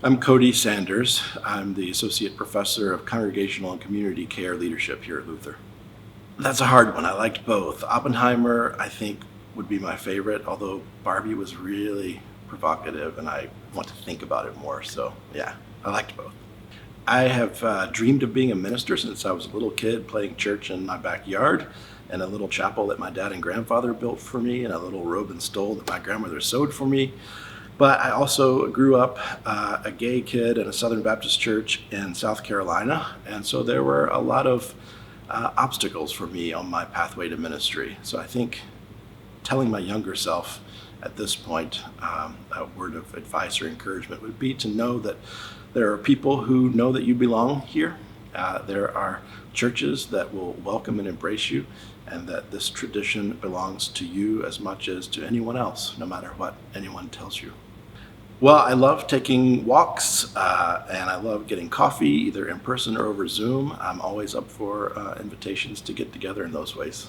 I'm Cody Sanders. I'm the Associate Professor of Congregational and Community Care Leadership here at Luther. That's a hard one. I liked both. Oppenheimer, I think, would be my favorite, although Barbie was really provocative and I want to think about it more. So yeah, I liked both. I have dreamed of being a minister since I was a little kid, playing church in my backyard, and a little chapel that my dad and grandfather built for me, and a little robe and stole that my grandmother sewed for me. But I also grew up a gay kid in a Southern Baptist church in South Carolina, and so there were a lot of obstacles for me on my pathway to ministry. So I think telling my younger self at this point a word of advice or encouragement would be to know that there are people who know that you belong here. There are churches that will welcome and embrace you, and that this tradition belongs to you as much as to anyone else, no matter what anyone tells you. Well, I love taking walks, and I love getting coffee, either in person or over Zoom. I'm always up for invitations to get together in those ways.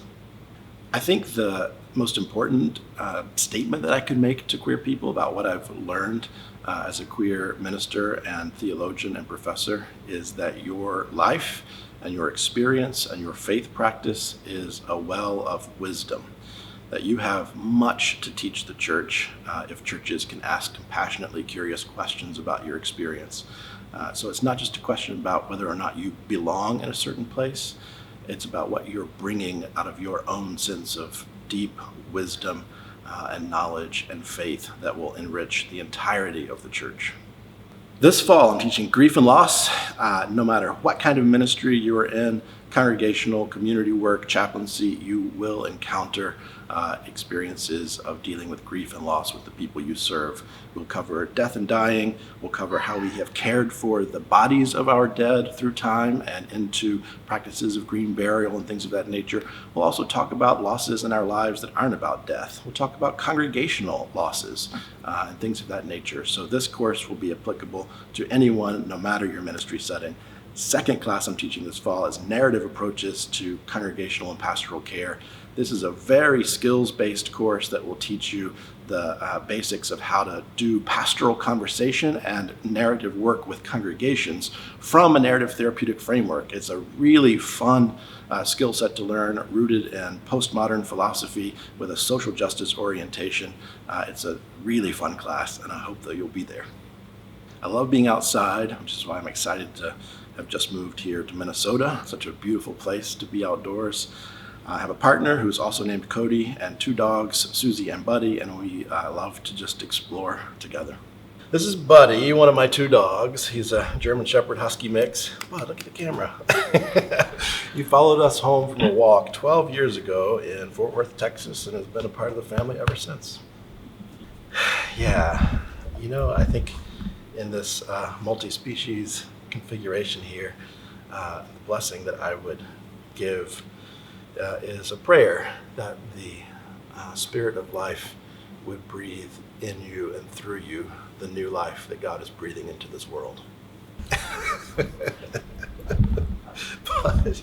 I think the most important statement that I could make to queer people about what I've learned as a queer minister and theologian and professor is that your life and your experience and your faith practice is a well of wisdom, that you have much to teach the church if churches can ask compassionately curious questions about your experience. So it's not just a question about whether or not you belong in a certain place. It's about what you're bringing out of your own sense of deep wisdom and knowledge and faith that will enrich the entirety of the church. This fall, I'm teaching grief and loss. No matter what kind of ministry you are in, congregational, community work, chaplaincy, you will encounter experiences of dealing with grief and loss with the people you serve. We'll cover death and dying. We'll cover how we have cared for the bodies of our dead through time and into practices of green burial and things of that nature. We'll also talk about losses in our lives that aren't about death. We'll talk about congregational losses and things of that nature. So this course will be applicable to anyone, no matter your ministry setting. Second class I'm teaching this fall is narrative approaches to congregational and pastoral care. This is a very skills-based course that will teach you the basics of how to do pastoral conversation and narrative work with congregations from a narrative therapeutic framework. It's a really fun skill set to learn, rooted in postmodern philosophy with a social justice orientation. It's a really fun class, and I hope that you'll be there. I love being outside, which is why I'm excited to have just moved here to Minnesota. Such a beautiful place to be outdoors. I have a partner who's also named Cody and two dogs, Susie and Buddy, and we love to just explore together. This is Buddy, one of my two dogs. He's a German Shepherd Husky mix. Wow, look at the camera. He followed us home from a walk 12 years ago in Fort Worth, Texas, and has been a part of the family ever since. Yeah, I think in this multi-species configuration here, the blessing that I would give is a prayer that the Spirit of life would breathe in you and through you the new life that God is breathing into this world. But